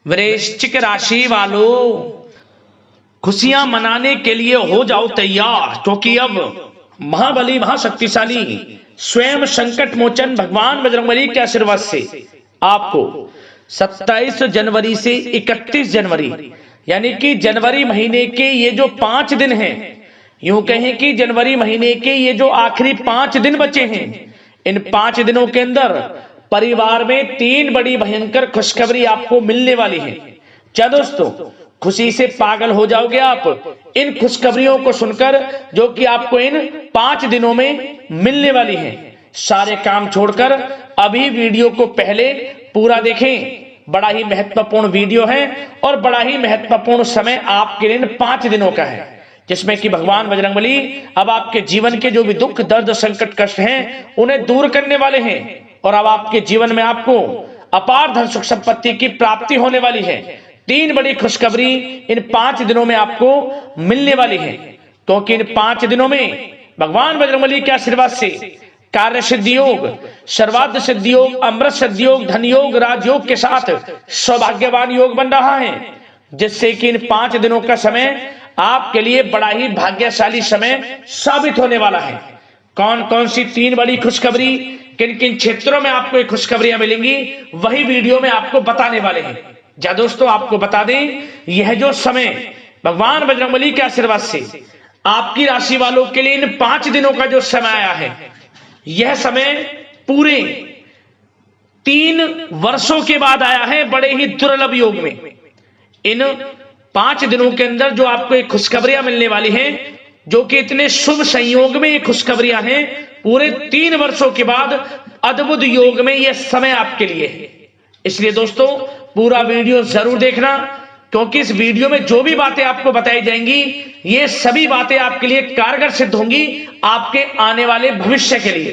वृश्चिक राशि वालों, खुशियां मनाने के लिए हो जाओ तैयार, क्योंकि अब महाबली महाशक्तिशाली स्वयं संकट मोचन भगवान बजरंगबली के आशीर्वाद से आपको 27 जनवरी से 31 जनवरी यानी कि जनवरी महीने के ये जो 5 दिन हैं, यूं कहें कि जनवरी महीने के ये जो आखिरी 5 दिन बचे हैं, इन 5 दिनों के अंदर परिवार में 3 बड़ी भयंकर खुशखबरी आपको मिलने वाली है। क्या दोस्तों, खुशी से पागल हो जाओगे आप इन खुशखबरियों को सुनकर, जो कि आपको इन 5 दिनों में मिलने वाली हैं। सारे काम छोड़कर अभी वीडियो को पहले पूरा देखें। बड़ा ही महत्वपूर्ण वीडियो है और बड़ा ही महत्वपूर्ण समय आपके लिए 5 दिनों का है, जिसमें कि भगवान बजरंगबली अब आपके जीवन के जो भी दुख दर्द संकट कष्ट हैं उन्हें दूर करने वाले हैं और अब आपके जीवन में आपको अपार धन सुख संपत्ति की प्राप्ति होने वाली है। 3 बड़ी खुशखबरी इन 5 दिनों में आपको मिलने वाली है, क्योंकि इन 5 दिनों में भगवान बजरंगबली के आशीर्वाद से कार्य सिद्धि योग, सर्वार्थ सिद्धि योग, अमृत सिद्धि योग, धन योग, राजयोग के साथ सौभाग्यवान योग बन रहा है, जिससे कि इन 5 दिनों का समय आपके लिए बड़ा ही भाग्यशाली समय साबित होने वाला है। कौन कौन सी 3 बड़ी खुशखबरी, किन किन क्षेत्रों में आपको ये खुशखबरियां मिलेंगी, वही वीडियो में आपको बताने वाले हैं। जा दोस्तों, आपको बता दें, यह जो समय भगवान बजरंगबली के आशीर्वाद से आपकी राशि वालों के लिए इन 5 दिनों का जो समय आया है, यह समय पूरे 3 वर्षों के बाद आया है, बड़े ही दुर्लभ योग में। इन 5 दिनों के अंदर जो आपको एक खुशखबरियां मिलने वाली हैं, जो कि इतने शुभ संयोग में ये खुशखबरियां हैं, पूरे 3 वर्षों के बाद अद्भुत योग में यह समय आपके लिए है। इसलिए दोस्तों, पूरा वीडियो जरूर देखना, क्योंकि इस वीडियो में जो भी बातें आपको बताई जाएंगी, ये सभी बातें आपके लिए कारगर सिद्ध होंगी आपके आने वाले भविष्य के लिए।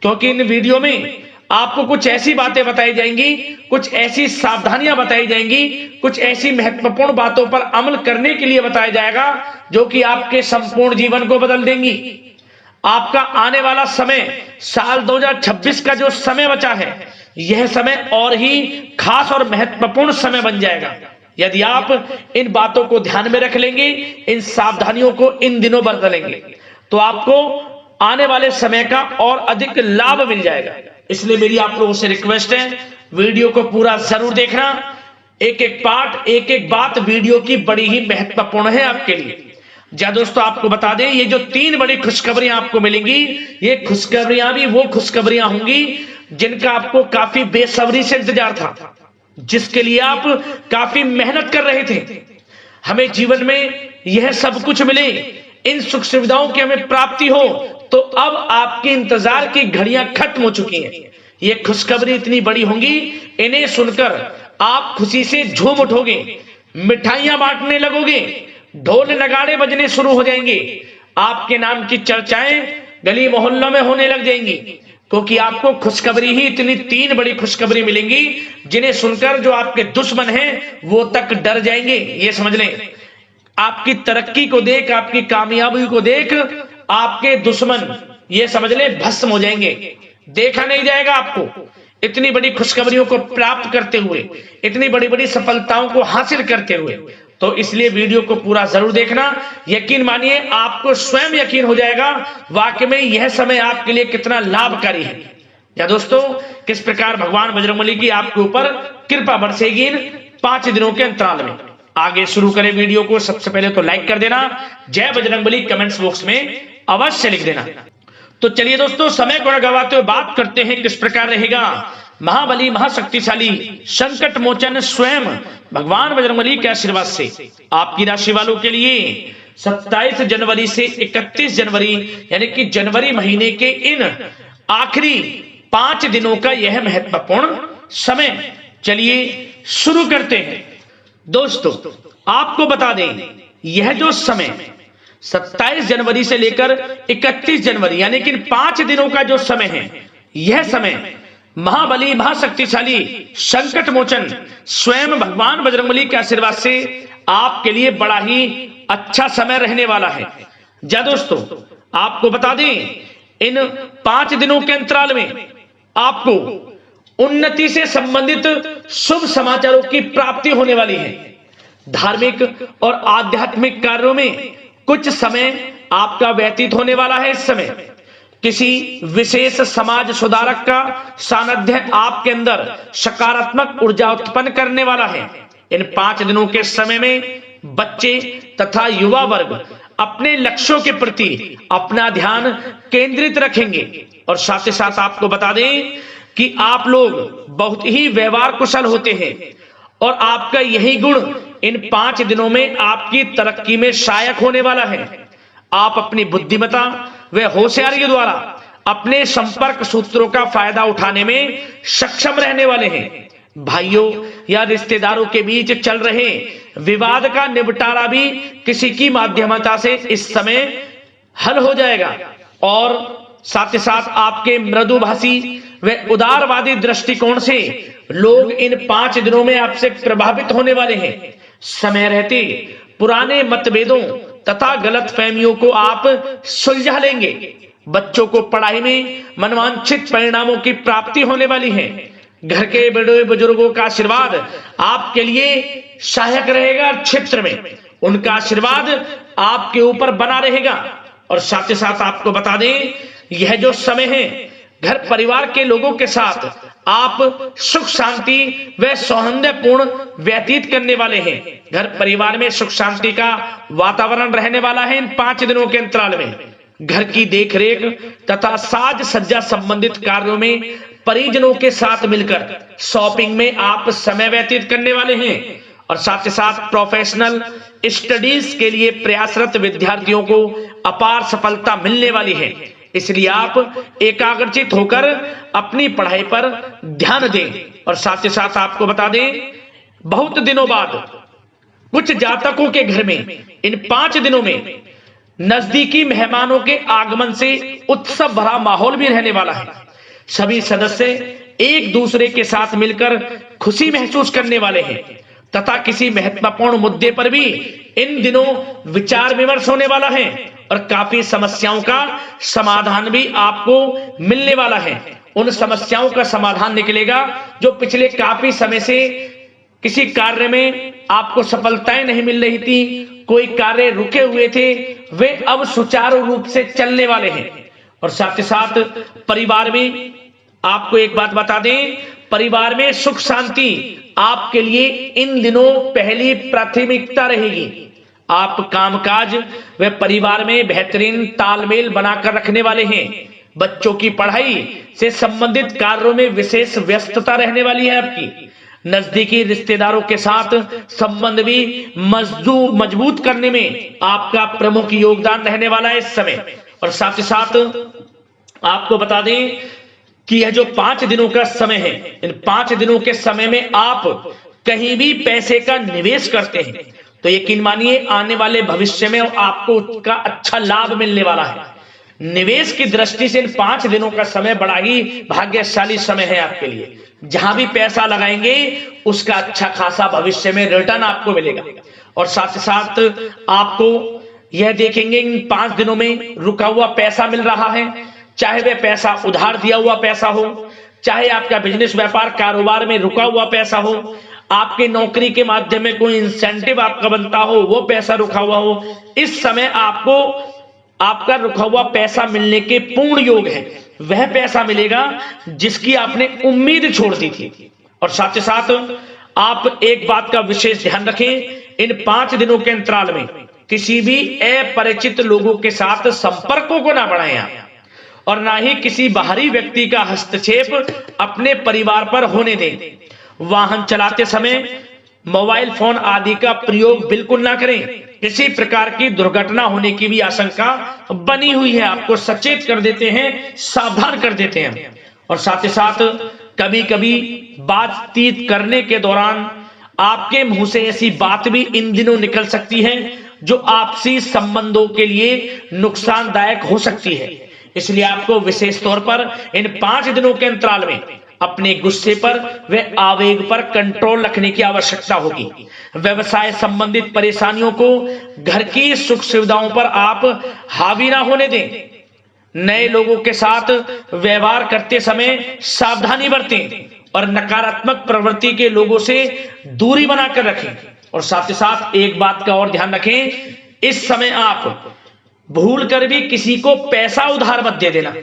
क्योंकि इन वीडियो में आपको कुछ ऐसी बातें बताई जाएंगी, कुछ ऐसी सावधानियां बताई जाएंगी, कुछ ऐसी महत्वपूर्ण बातों पर अमल करने के लिए बताया जाएगा, जो कि आपके संपूर्ण जीवन को बदल देंगी। आपका आने वाला समय, साल 2026 का जो समय बचा है, यह समय और ही खास और महत्वपूर्ण समय बन जाएगा यदि आप इन बातों को ध्यान में रख लेंगे, इन सावधानियों को इन दिनों बरतेंगे, तो आपको आने वाले समय का और अधिक लाभ मिल जाएगा। इसलिए मेरी आप लोगों से रिक्वेस्ट है, वीडियो को पूरा जरूर देखना। एक एक पार्ट, एक एक बात वीडियो की बड़ी ही महत्वपूर्ण है आपके लिए। जा दोस्तों, आपको बता दें, ये जो 3 बड़ी खुशखबरियां आपको मिलेंगी, ये खुशखबरियां भी वो खुशखबरियां होंगी जिनका आपको काफी बेसब्री से इंतजार था, जिसके लिए आप काफी मेहनत कर रहे थे। हमें जीवन में यह सब कुछ मिले, इन सुख सुविधाओं की हमें प्राप्ति हो, तो अब आपके इंतजार की घड़ियां खत्म हो चुकी हैं। ये खुशखबरी इतनी बड़ी होंगी, इन्हें सुनकर आप खुशी से झूम उठोगे, मिठाइयां बांटने लगोगे, ढोल नगाड़े बजने शुरू हो जाएंगे, आपके नाम की चर्चाएं गली मोहल्लों में होने लग जाएंगी, क्योंकि आपको खुशखबरी ही इतनी 3 बड़ी खुशखबरी मिलेंगी, जिन्हें सुनकर जो आपके दुश्मन हैं वो तक डर जाएंगे। ये समझ लें, आपकी तरक्की को देख, आपकी कामयाबी को देख आपके दुश्मन, ये समझ लें, भस्म हो जाएंगे। देखा नहीं जाएगा आपको इतनी बड़ी खुशखबरियों को प्राप्त करते हुए, इतनी बड़ी बड़ी सफलताओं को हासिल करते हुए। तो इसलिए वीडियो को पूरा जरूर देखना। यकीन मानिए, आपको स्वयं यकीन हो जाएगा वाकई में यह समय आपके लिए कितना लाभकारी है। या दोस्तों, किस प्रकार भगवान बजरंगबली की आपके ऊपर कृपा बरसेगी इन 5 दिनों के अंतराल में। आगे शुरू करें वीडियो को। सबसे पहले तो लाइक कर देना, जय बजरंगबली कमेंट्स बॉक्स में अवश्य लिख देना। तो चलिए दोस्तों, समय को न गवाते हुए बात करते हैं किस प्रकार रहेगा महाबली महाशक्तिशाली संकट मोचन स्वयं भगवान बजरंगबली के आशीर्वाद से आपकी राशि वालों के लिए 27 जनवरी से 31 जनवरी यानी कि जनवरी महीने के इन आखिरी 5 दिनों का यह महत्वपूर्ण समय। चलिए शुरू करते हैं। दोस्तों, आपको बता दें, यह जो समय 27 जनवरी से लेकर 31 जनवरी यानी कि 5 दिनों का जो समय है, यह समय महाबली महाशक्तिशाली संकट मोचन स्वयं भगवान बजरंगबली के आशीर्वाद से आपके लिए बड़ा ही अच्छा समय रहने वाला है। जा दोस्तों, आपको बता दें, इन 5 दिनों के अंतराल में आपको उन्नति से संबंधित शुभ समाचारों की प्राप्ति होने वाली है। धार्मिक और आध्यात्मिक कार्यों में कुछ समय आपका व्यतीत होने वाला है। इस समय किसी विशेष समाज सुधारक का सानिध्य आपके अंदर सकारात्मक ऊर्जा उत्पन्न करने वाला है। इन 5 दिनों के समय में बच्चे तथा युवा वर्ग अपने लक्ष्यों के प्रति अपना ध्यान केंद्रित रखेंगे। और साथ ही साथ आपको बता दें कि आप लोग बहुत ही व्यवहार कुशल होते हैं और आपका यही गुण इन 5 दिनों में आपकी तरक्की में सहायक होने वाला है। आप अपनी बुद्धिमत्ता व होशियारी के द्वारा अपने संपर्क सूत्रों का फायदा उठाने में सक्षम रहने वाले हैं। भाइयों या रिश्तेदारों के बीच चल रहे विवाद का निपटारा भी किसी की माध्यमता से इस समय हल हो जाएगा। और साथ ही साथ आपके मृदुभाषी व उदारवादी दृष्टिकोण से लोग इन 5 दिनों में आपसे प्रभावित होने वाले हैं। समय रहते पुराने मतभेदों तथा गलतफहमियों को आप सुलझा लेंगे। बच्चों को पढ़ाई में मनवांछित परिणामों की प्राप्ति होने वाली है। घर के बड़े बुजुर्गों का आशीर्वाद आपके लिए सहायक रहेगा। क्षेत्र में उनका आशीर्वाद आपके ऊपर बना रहेगा। और साथ ही साथ आपको बता दें, यह जो समय है घर परिवार के लोगों के साथ आप सुख शांति व सौहार्दपूर्ण व्यतीत करने वाले हैं। घर परिवार में सुख शांति का वातावरण रहने वाला है। इन 5 दिनों के अंतराल में घर की देखरेख तथा साज सज्जा संबंधित कार्यों में परिजनों के साथ मिलकर शॉपिंग में आप समय व्यतीत करने वाले हैं। और साथ ही साथ प्रोफेशनल स्टडीज के लिए प्रयासरत विद्यार्थियों को अपार सफलता मिलने वाली है। इसलिए आप एकाग्रचित होकर अपनी पढ़ाई पर ध्यान दें। और साथ ही साथ आपको बता दें, बहुत दिनों बाद कुछ जातकों के घर में इन 5 दिनों में नजदीकी मेहमानों के आगमन से उत्सव भरा माहौल भी रहने वाला है। सभी सदस्य एक दूसरे के साथ मिलकर खुशी महसूस करने वाले हैं तथा किसी महत्वपूर्ण मुद्दे पर भी इन दिनों विचार विमर्श होने वाला है और काफी समस्याओं का समाधान भी आपको मिलने वाला है। उन समस्याओं का समाधान निकलेगा जो पिछले काफी समय से किसी कार्य में आपको सफलताएं नहीं मिल रही थी, कोई कार्य रुके हुए थे, वे अब सुचारू रूप से चलने वाले हैं। और साथ ही साथ परिवार में आपको एक बात बता दें, परिवार में सुख शांति आपके लिए इन दिनों पहली प्राथमिकता रहेगी। आप कामकाज व परिवार में बेहतरीन तालमेल बनाकर रखने वाले हैं। बच्चों की पढ़ाई से संबंधित कार्यों में विशेष व्यस्तता रहने वाली है आपकी। नजदीकी रिश्तेदारों के साथ संबंध भी मजबूत करने में आपका प्रमुख योगदान रहने वाला है इस समय। और साथ ही साथ आपको बता दें कि यह जो 5 दिनों का समय है, इन 5 दिनों के समय में आप कहीं भी पैसे का निवेश करते हैं तो यकीन मानिए आने वाले भविष्य में आपको उसका अच्छा लाभ मिलने वाला है। निवेश की दृष्टि से इन 5 दिनों का समय बड़ा ही भाग्यशाली समय है आपके लिए। जहां भी पैसा लगाएंगे उसका अच्छा खासा भविष्य में रिटर्न आपको मिलेगा। और साथ ही साथ आपको यह देखेंगे इन 5 दिनों में रुका हुआ पैसा मिल रहा है, चाहे वह पैसा उधार दिया हुआ पैसा हो, चाहे आपका बिजनेस व्यापार कारोबार में रुका हुआ पैसा हो, आपके नौकरी के माध्यम में कोई इंसेंटिव आपका बनता हो, वो पैसा रुका हुआ हो। इस समय आपको आपका रुका हुआ पैसा मिलने के पूर्ण योग है। वह पैसा मिलेगा जिसकी आपने उम्मीद छोड़ दी थी। और साथ ही साथ आप एक बात का विशेष ध्यान रखें, इन 5 दिनों के अंतराल में किसी भी अपरिचित लोगों के साथ संपर्कों को ना बढ़ाएं आप, और ना ही किसी बाहरी व्यक्ति का हस्तक्षेप अपने परिवार पर होने दें। वाहन चलाते समय मोबाइल फोन आदि का प्रयोग बिल्कुल ना करें। किसी प्रकार की दुर्घटना होने की भी आशंका बनी हुई है, आपको सचेत कर देते हैं, सावधान कर देते हैं। और साथ ही साथ कभी कभी बातचीत करने के दौरान आपके मुंह से ऐसी बात भी इन दिनों निकल सकती है जो आपसी संबंधों के लिए नुकसानदायक हो सकती है। इसलिए आपको विशेष तौर पर इन 5 दिनों के अंतराल में अपने गुस्से पर व आवेग पर कंट्रोल रखने की आवश्यकता होगी। व्यवसाय संबंधित परेशानियों को घर की सुख सुविधाओं पर आप हावी ना होने दें। नए लोगों के साथ व्यवहार करते समय सावधानी बरतें और नकारात्मक प्रवृत्ति के लोगों से दूरी बनाकर रखें। और साथ ही साथ एक बात का और ध्यान रखें, इस समय आप भूल कर भी किसी को पैसा उधार मत दे देना।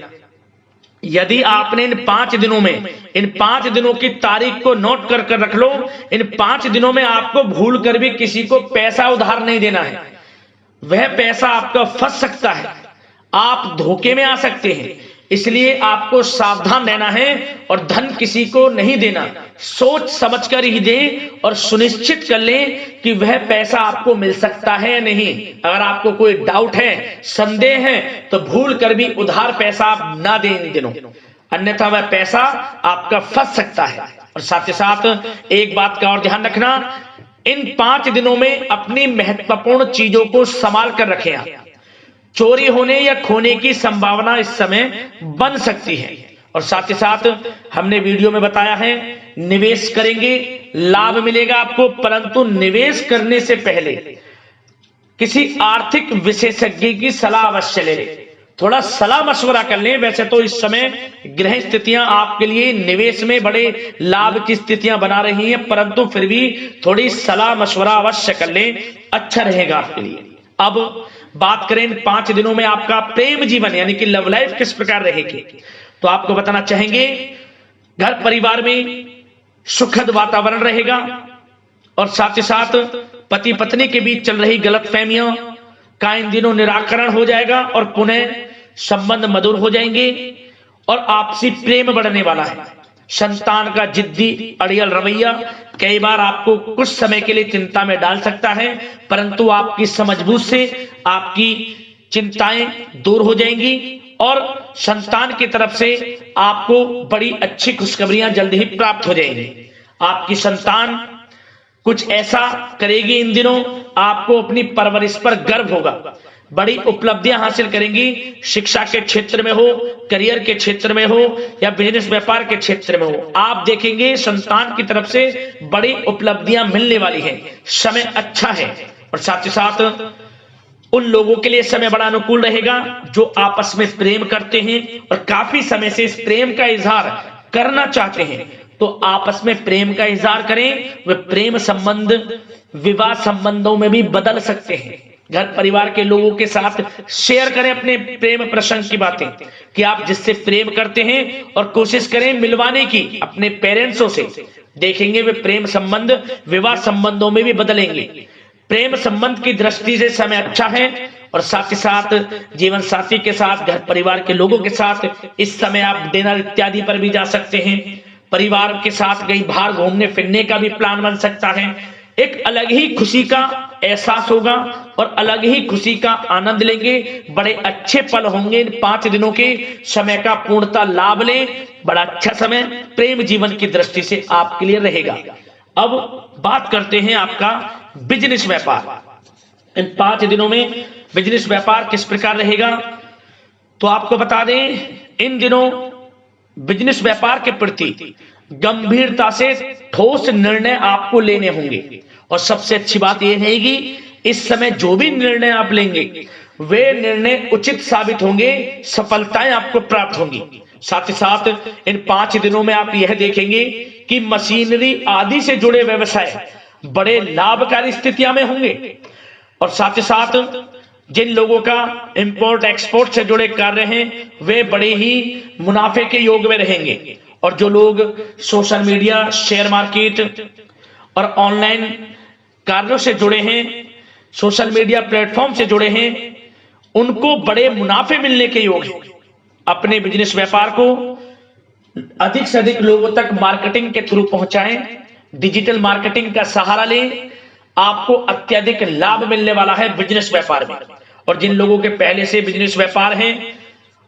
यदि आपने इन 5 दिनों में, इन 5 दिनों की तारीख को नोट कर रख लो, इन 5 दिनों में आपको भूल कर भी किसी को पैसा उधार नहीं देना है। वह पैसा आपका फंस सकता है, आप धोखे में आ सकते हैं, इसलिए आपको सावधान रहना है और धन किसी को नहीं देना। सोच समझकर ही दें और सुनिश्चित कर लें कि वह पैसा आपको मिल सकता है या नहीं। अगर आपको कोई डाउट है, संदेह है, तो भूल कर भी उधार पैसा आप ना दें इन दिनों, अन्यथा वह पैसा आपका फंस सकता है। और साथ ही साथ एक बात का और ध्यान रखना, इन 5 दिनों में अपनी महत्वपूर्ण चीजों को संभाल कर रखें। आप चोरी होने या खोने की संभावना इस समय बन सकती है। और साथ ही साथ हमने वीडियो में बताया है, निवेश करेंगे लाभ मिलेगा आपको, परंतु निवेश करने से पहले किसी आर्थिक विशेषज्ञ की सलाह अवश्य ले लें, थोड़ा सलाह मशवरा कर लें। वैसे तो इस समय ग्रह स्थितियां आपके लिए निवेश में बड़े लाभ की स्थितियां बना रही हैं, परंतु फिर भी थोड़ी सलाह मशवरा अवश्य कर लें, अच्छा रहेगा आपके लिए। अब बात करें इन 5 दिनों में आपका प्रेम जीवन यानी कि लव लाइफ किस प्रकार रहेगी, तो आपको बताना चाहेंगे, घर परिवार में सुखद वातावरण रहेगा और साथ ही साथ पति पत्नी के बीच चल रही गलतफहमियों का इन दिनों निराकरण हो जाएगा और पुनः संबंध मधुर हो जाएंगे और आपसी प्रेम बढ़ने वाला है। संतान का जिद्दी अड़ियल रवैया कई बार आपको कुछ समय के लिए चिंता में डाल सकता है, परंतु आपकी समझबूझ से आपकी चिंताएं दूर हो जाएंगी और संतान की तरफ से आपको बड़ी अच्छी खुशखबरियां जल्द ही प्राप्त हो जाएंगी। आपकी संतान कुछ ऐसा करेगी इन दिनों, आपको अपनी परवरिश पर गर्व होगा, बड़ी उपलब्धियां हासिल करेंगी। शिक्षा के क्षेत्र में हो, करियर के क्षेत्र में हो या बिजनेस व्यापार के क्षेत्र में हो, आप देखेंगे संतान की तरफ से बड़ी उपलब्धियां मिलने वाली हैं। समय अच्छा है और साथ ही साथ उन लोगों के लिए समय बड़ा अनुकूल रहेगा जो आपस में प्रेम करते हैं और काफी समय से इस प्रेम का इजहार करना चाहते हैं, तो आपस में प्रेम का इजहार करें। वे प्रेम संबंध विवाह संबंधों में भी बदल सकते हैं। घर परिवार के लोगों के साथ शेयर करें अपने प्रेम प्रसंग की बातें कि आप जिससे प्रेम करते हैं और कोशिश करें मिलवाने की अपने पेरेंट्सों से। देखेंगे वे प्रेम संबंध विवाह संबंधों में भी बदलेंगे। प्रेम संबंध की दृष्टि से समय अच्छा है और साथ ही साथ जीवन साथी के साथ, घर परिवार के लोगों के साथ इस समय आप डिनर इत्यादि पर भी जा सकते हैं। परिवार के साथ कहीं बाहर घूमने फिरने का भी प्लान बन सकता है। एक अलग ही खुशी का एहसास होगा और अलग ही खुशी का आनंद लेंगे। बड़े अच्छे पल होंगे इन 5 दिनों के, समय का पूर्णतः लाभ लें। बड़ा अच्छा समय प्रेम जीवन की दृष्टि से आपके लिए रहेगा। अब बात करते हैं आपका बिजनेस व्यापार। इन 5 दिनों में बिजनेस व्यापार किस प्रकार रहेगा, तो आपको बता दें, इन दिनों बिजनेस व्यापार के प्रति गंभीरता से ठोस निर्णय आपको लेने होंगे और सबसे अच्छी बात यह रहेगी, इस समय जो भी निर्णय आप लेंगे वे निर्णय उचित साबित होंगे, सफलताएं आपको प्राप्त होंगी। साथ ही साथ इन 5 दिनों में आप यह देखेंगे कि मशीनरी आदि से जुड़े व्यवसाय बड़े लाभकारी स्थितियां में होंगे और साथ ही साथ जिन लोगों का इंपोर्ट एक्सपोर्ट से जुड़े कार्य हैं वे बड़े ही मुनाफे के योग में रहेंगे और जो लोग सोशल मीडिया, शेयर मार्केट और ऑनलाइन कार्यों से जुड़े हैं, सोशल मीडिया प्लेटफॉर्म से जुड़े हैं, उनको बड़े मुनाफे मिलने के योग हैं। अपने बिजनेस व्यापार को अधिक से अधिक लोगों तक मार्केटिंग के थ्रू पहुंचाएं, डिजिटल मार्केटिंग का सहारा लें, आपको अत्यधिक लाभ मिलने वाला है बिजनेस व्यापार में। और जिन लोगों के पहले से बिजनेस व्यापार हैं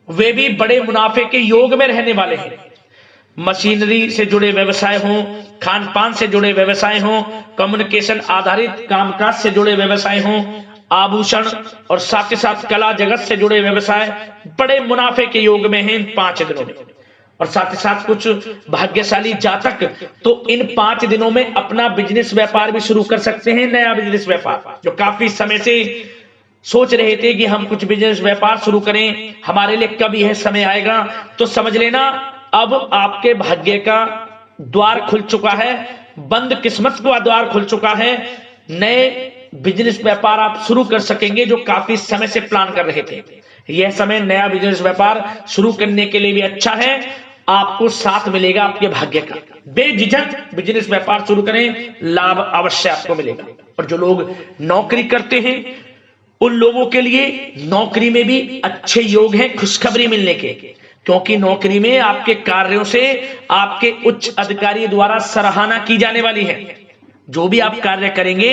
वे भी बड़े मुनाफे के योग में रहने वाले हैं। मशीनरी से जुड़े व्यवसाय हों, खान पान से जुड़े व्यवसाय हों, कम्युनिकेशन आधारित कामकाज से जुड़े व्यवसाय हों, आभूषण और साथ ही साथ कला जगत से जुड़े व्यवसाय बड़े मुनाफे के योग में हैं इन 5 दिनों में। और साथ ही साथ कुछ भाग्यशाली जातक तो इन 5 दिनों में अपना बिजनेस व्यापार भी शुरू कर सकते हैं, नया बिजनेस व्यापार। जो काफी समय से सोच रहे थे कि हम कुछ बिजनेस व्यापार शुरू करें, हमारे लिए कब यह समय आएगा, तो समझ लेना अब आपके भाग्य का द्वार खुल चुका है, बंद किस्मत का द्वार खुल चुका है। नए बिजनेस व्यापार आप शुरू कर सकेंगे जो काफी समय से प्लान कर रहे थे। यह समय नया बिजनेस व्यापार शुरू करने के लिए भी अच्छा है। आपको साथ मिलेगा आपके भाग्य का। बेझिझक बिजनेस व्यापार शुरू करें, लाभ अवश्य आपको मिलेगा। और जो लोग नौकरी करते हैं उन लोगों के लिए नौकरी में भी अच्छे योग हैं खुशखबरी मिलने के, क्योंकि नौकरी में आपके कार्यों से आपके उच्च अधिकारी द्वारा सराहना की जाने वाली है। जो भी आप कार्य करेंगे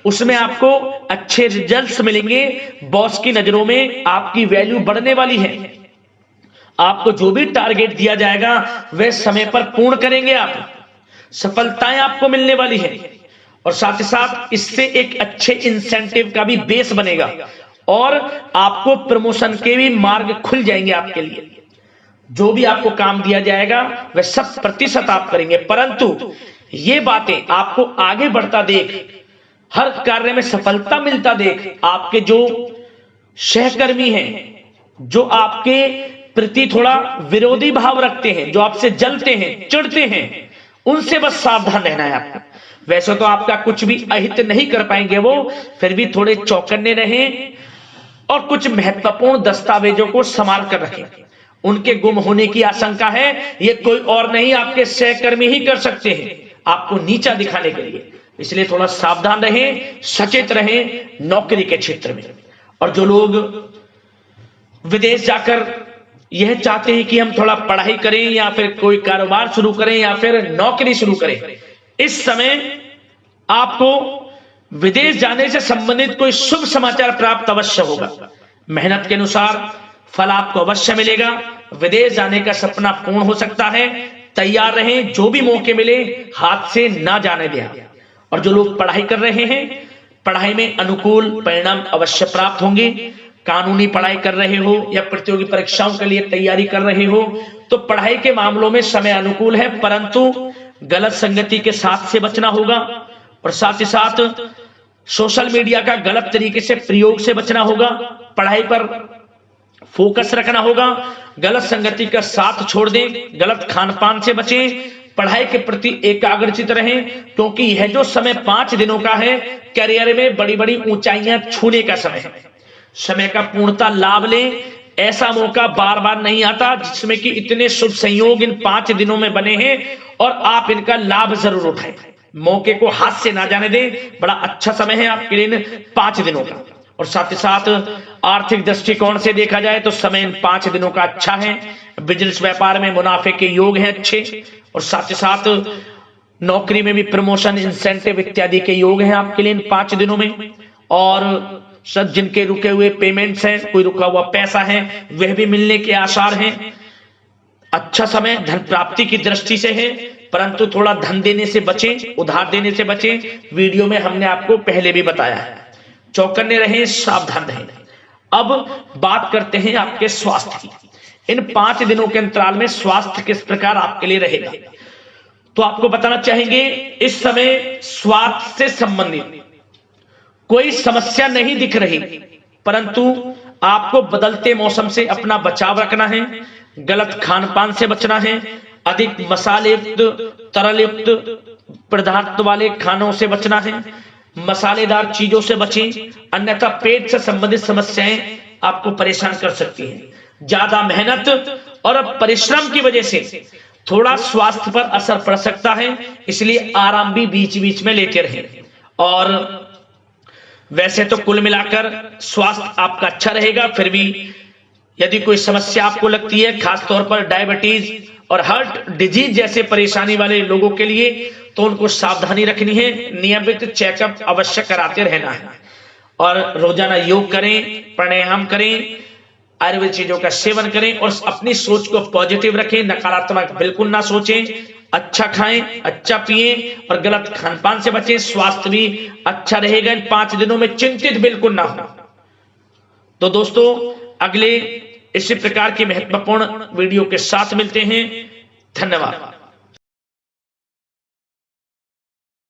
उसमें आपको अच्छे रिजल्ट्स मिलेंगे। बॉस की नजरों में आपकी वैल्यू बढ़ने वाली है। आपको जो भी टारगेट दिया जाएगा वह समय पर पूर्ण करेंगे आप, सफलताएं आपको मिलने वाली है। और साथ ही साथ इससे एक अच्छे इंसेंटिव का भी बेस बनेगा और आपको प्रमोशन के भी मार्ग खुल जाएंगे आपके लिए। जो भी आपको काम दिया जाएगा वह 100% आप करेंगे, परंतु ये बातें आपको आगे बढ़ता देख, हर कार्य में सफलता मिलता देख, आपके जो सहकर्मी हैं, जो आपके प्रति थोड़ा विरोधी भाव रखते हैं, जो आपसे जलते हैं, चिढ़ते हैं, उनसे बस सावधान रहना है आपको। वैसे तो आपका कुछ भी अहित नहीं कर पाएंगे वो, फिर भी थोड़े चौकन्ने रहें और कुछ महत्वपूर्ण दस्तावेजों को संभाल कर रखें। उनके गुम होने की आशंका है, ये कोई और नहीं आपके सहकर्मी ही कर सकते हैं आपको नीचा दिखाने के लिए। इसलिए थोड़ा सावधान रहें, सचेत रहें नौकरी के क्षेत्र में। और जो लोग विदेश जाकर यह चाहते हैं कि हम थोड़ा पढ़ाई करें या फिर कोई कारोबार शुरू करें या फिर नौकरी शुरू करें, इस समय आपको विदेश जाने से संबंधित कोई शुभ समाचार प्राप्त अवश्य होगा। मेहनत के अनुसार फल आपको अवश्य मिलेगा। विदेश जाने का सपना पूर्ण हो सकता है। तैयार रहें, जो भी मौके मिले हाथ से ना जाने दें। और जो लोग पढ़ाई कर रहे हैं, पढ़ाई में अनुकूल परिणाम अवश्य प्राप्त होंगे। कानूनी पढ़ाई कर रहे हो या प्रतियोगी परीक्षाओं के लिए तैयारी कर रहे हो तो पढ़ाई के मामलों में समय अनुकूल है, परंतु गलत संगति के साथ से बचना होगा। और साथ ही साथ सोशल मीडिया का गलत तरीके से प्रयोग से बचना होगा। पढ़ाई पर फोकस रखना होगा। गलत संगति का साथ छोड़ दें, गलत खान पान से बचें, पढ़ाई के प्रति एकाग्रचित रहें, क्योंकि यह जो समय 5 दिनों का है करियर में बड़ी बड़ी ऊंचाइयां छूने का समय है। समय का पूर्णता लाभ लें। ऐसा मौका बार बार नहीं आता जिसमें कि इतने शुभ संयोग इन 5 दिनों में बने हैं और आप इनका लाभ जरूर उठाएं। मौके को हाथ से ना जाने दें। बड़ा अच्छा समय है आपके लिए 5 दिनों का। और साथ ही साथ आर्थिक दृष्टिकोण से देखा जाए तो समय इन 5 दिनों का अच्छा है। बिजनेस व्यापार में मुनाफे के योग हैं अच्छे। और साथ ही साथ नौकरी में भी प्रमोशन, इंसेंटिव इत्यादि के योग हैं आपके लिए इन 5 दिनों में। और सब जिनके रुके हुए पेमेंट्स हैं, कोई रुका हुआ पैसा है, वह भी मिलने के आसार हैं। अच्छा समय धन प्राप्ति की दृष्टि से है, परंतु थोड़ा धन देने से बचें, उधार देने से बचें। वीडियो में हमने आपको पहले भी बताया है। चौकन्ने रहें, सावधान रहें। अब बात करते हैं आपके स्वास्थ्य की। इन 5 दिनों के अंतराल में स्वास्थ्य किस प्रकार आपके लिए रहेगा, तो आपको बताना चाहेंगे इस समय स्वास्थ्य से संबंधित कोई समस्या नहीं दिख रही, परंतु आपको बदलते मौसम से अपना बचाव रखना है। गलत खान पान से बचना है। अधिक मसाले युक्त, तरल युक्त पदार्थ वाले खानों से बचना है। मसालेदार चीजों से बचें, अन्यथा पेट से संबंधित समस्याएं आपको परेशान कर सकती हैं। ज्यादा मेहनत और परिश्रम की वजह से थोड़ा स्वास्थ्य पर असर पड़ सकता है, इसलिए आराम भी बीच बीच में लेते रहें। और वैसे तो कुल मिलाकर स्वास्थ्य आपका अच्छा रहेगा। फिर भी यदि कोई समस्या आपको लगती है, खासतौर पर डायबिटीज और हार्ट डिजीज जैसे परेशानी वाले लोगों के लिए, तो उनको सावधानी रखनी है। नियमित चेकअप अवश्य कराते रहना है और रोजाना योग करें, प्राणायाम करें, आयुर्वेद चीजों का सेवन करें और अपनी सोच को पॉजिटिव रखें। नकारात्मक बिल्कुल ना सोचें। अच्छा खाएं, अच्छा पिएं और गलत खान पान से बचें। स्वास्थ्य भी अच्छा रहेगा। इन 5 दिनों में चिंतित बिल्कुल ना हो। तो दोस्तों, अगले इसी प्रकार की महत्वपूर्ण वीडियो के साथ मिलते हैं। धन्यवाद।